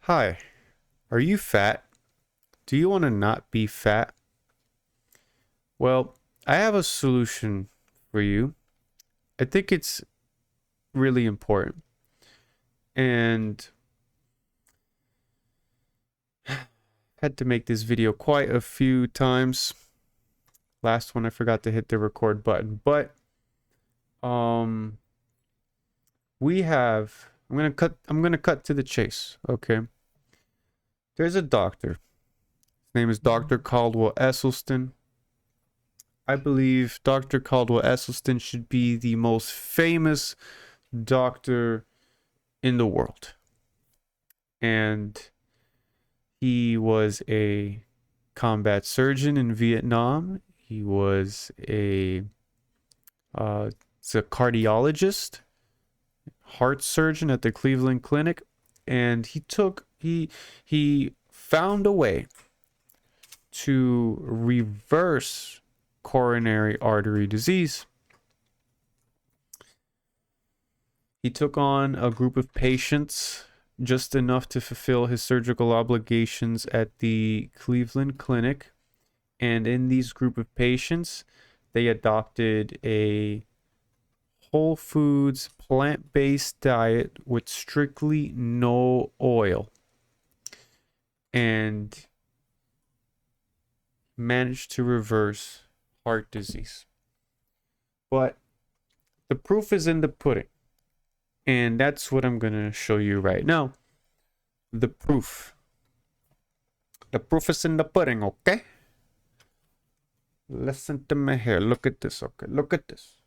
Hi, are you fat? Do you want to not be fat? Well, I have a solution for you. I think it's really important. And had to make this video quite a few times. Last one I forgot to hit the record button, but um we have I'm going to cut to the chase, okay? There's a doctor. His name is Dr. Caldwell Esselstyn. I believe Dr. Caldwell Esselstyn should be the most famous doctor in the world. And he was a combat surgeon in Vietnam. He was he's a cardiologist, heart surgeon at the Cleveland Clinic, and he found a way to reverse coronary artery disease. He took on a group of patients just enough to fulfill his surgical obligations at the Cleveland Clinic. And in these group of patients, they adopted a whole foods, plant-based diet with strictly no oil and managed to reverse heart disease. But the proof is in the pudding. And that's what I'm going to show you right now. The proof. The proof is in the pudding, okay? Listen to me here. Look at this, okay? Look at this.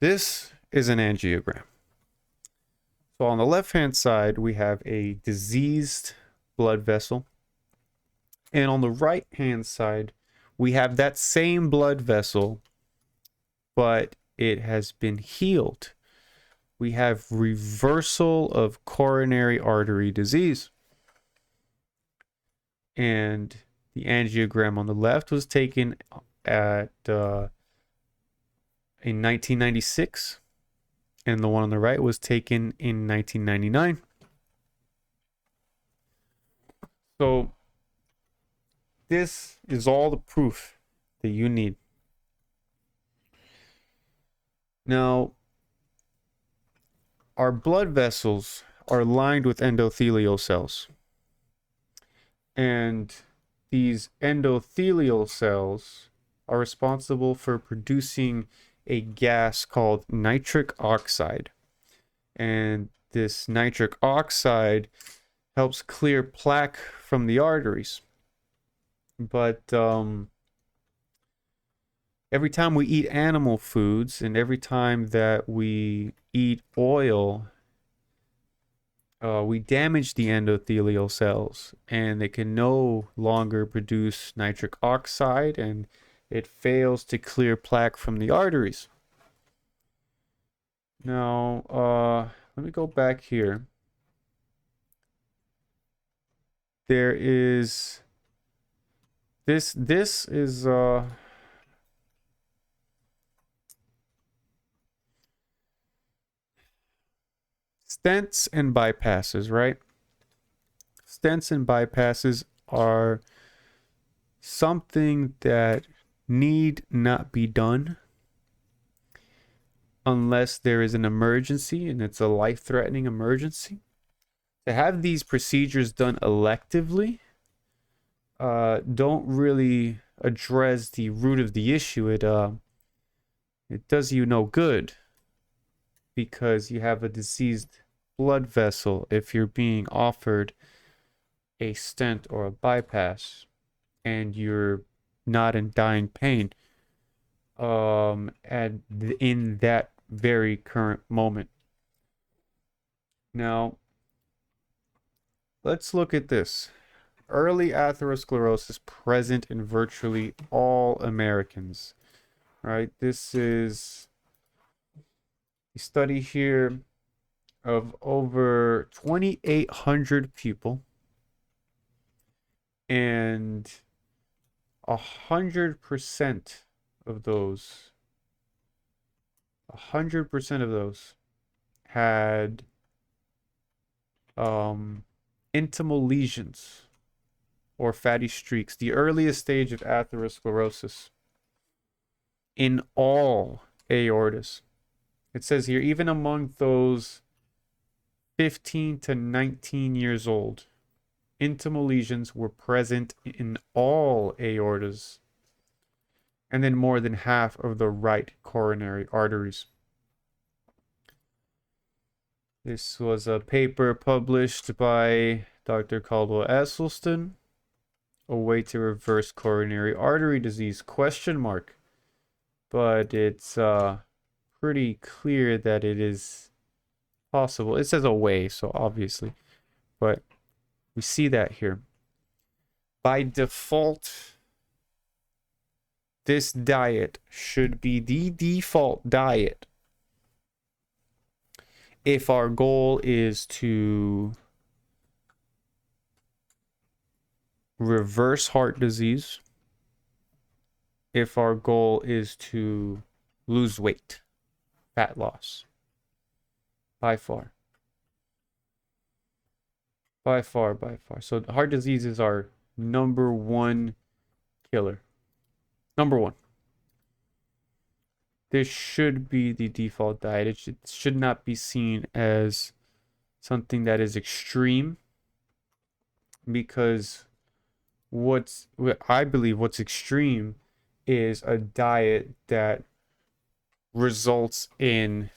This is an angiogram. So on the left-hand side, we have a diseased blood vessel. And on the right-hand side, we have that same blood vessel, but it has been healed. We have reversal of coronary artery disease. And the angiogram on the left was taken in 1996, and the one on the right was taken in 1999. So this is all the proof that you need. Now, our blood vessels are lined with endothelial cells. And these endothelial cells are responsible for producing a gas called nitric oxide. And this nitric oxide helps clear plaque from the arteries. But every time we eat animal foods and every time that we eat oil, we damage the endothelial cells and they can no longer produce nitric oxide and it fails to clear plaque from the arteries. Now, let me go back here. There is this is stents and bypasses, right? Stents and bypasses are something that need not be done unless there is an emergency and it's a life-threatening emergency. To have these procedures done electively don't really address the root of the issue. It does you no good because you have a diseased blood vessel if you're being offered a stent or a bypass and you're not in dying pain and in that very current moment. Now, let's look at this. Early atherosclerosis present in virtually all Americans. Right? This is a study here of over 2,800 people, and 100% of those, 100% of those had intimal lesions or fatty streaks, the earliest stage of atherosclerosis in all aortas. It says here, even among those 15 to 19 years old, intimal lesions were present in all aortas, and then more than half of the right coronary arteries. This was a paper published by Dr. Caldwell Esselstyn, A Way to Reverse Coronary Artery Disease, ? But it's pretty clear that it is possible. It says a way, so obviously, but we see that here. By default, this diet should be the default diet if our goal is to reverse heart disease, if our goal is to lose weight, fat loss. By far. By far. So heart disease is our number one killer. Number one. This should be the default diet. It should not be seen as something that is extreme, because I believe what's extreme is a diet that results in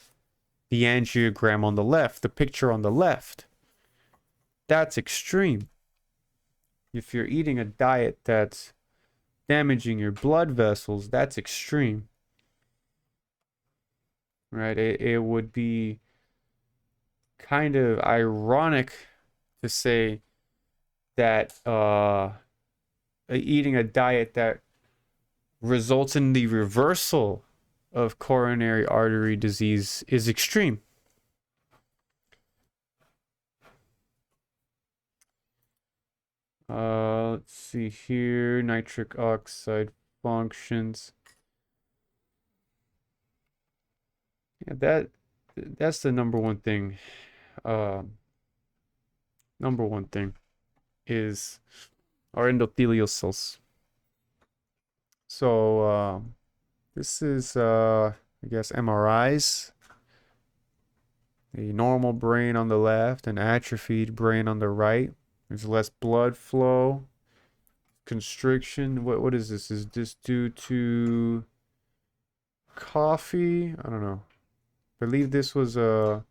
the angiogram on the left, the picture on the left. That's extreme. If you're eating a diet that's damaging your blood vessels, that's extreme. Right? It would be kind of ironic to say that eating a diet that results in the reversal of coronary artery disease is extreme. Let's see here. Nitric oxide functions. Yeah, that's the number one thing. Number one thing is our endothelial cells. So this is I guess MRIs. A normal brain on the left, an atrophied brain on the right. There's less blood flow, constriction. What is this? Is this due to coffee? I don't know. I believe this was an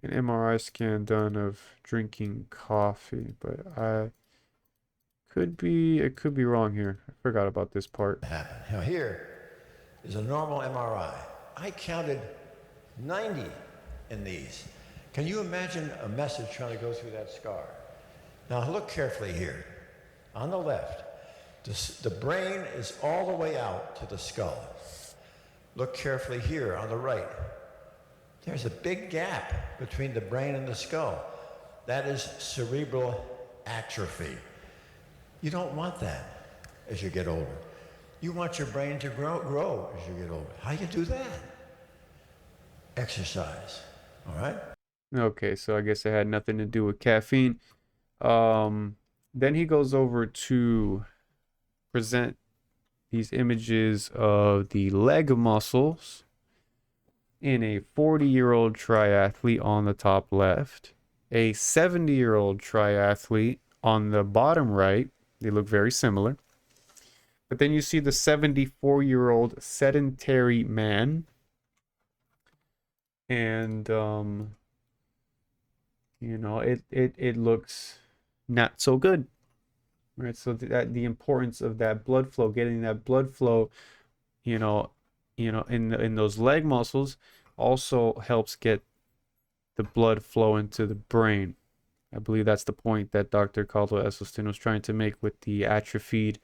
MRI scan done of drinking coffee, but it could be wrong here. I forgot about this part. Now here is a normal MRI. I counted 90 in these. Can you imagine a message trying to go through that scar? Now look carefully here. On the left, the brain is all the way out to the skull. Look carefully here on the right. There's a big gap between the brain and the skull. That is cerebral atrophy. You don't want that as you get older. You want your brain to grow as you get older. How do you do that? Exercise, all right? Okay, so I guess it had nothing to do with caffeine. Then he goes over to present these images of the leg muscles in a 40-year-old triathlete on the top left, a 70-year-old triathlete on the bottom right. They look very similar. But then you see the 74-year-old sedentary man. And it looks not so good. Right? So the importance of that blood flow, getting that blood flow, in those leg muscles also helps get the blood flow into the brain. I believe that's the point that Dr. Caldwell Esselstyn was trying to make with the atrophied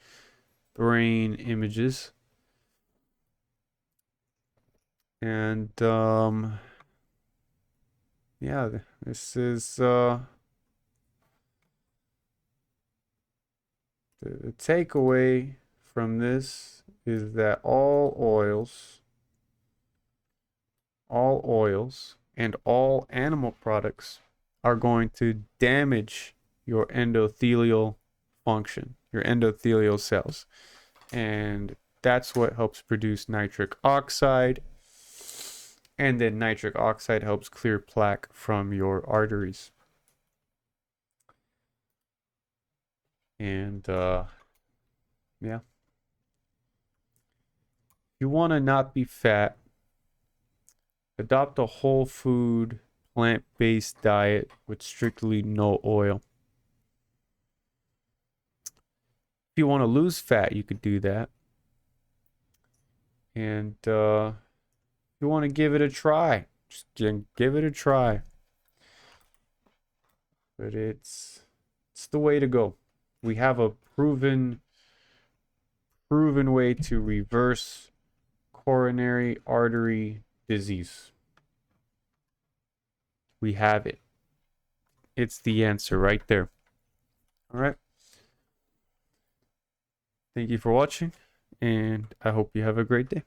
brain images. And yeah, this is the takeaway from this is that all oils and all animal products are going to damage your endothelial function, your endothelial cells. And that's what helps produce nitric oxide. And then nitric oxide helps clear plaque from your arteries. And yeah. If you want to not be fat, adopt a whole food, plant-based diet with strictly no oil. If you want to lose fat, you could do that. And if you want to give it a try, just give it a try. But it's the way to go. We have a proven way to reverse coronary artery disease. We have it. It's the answer right there. All right. Thank you for watching, and I hope you have a great day.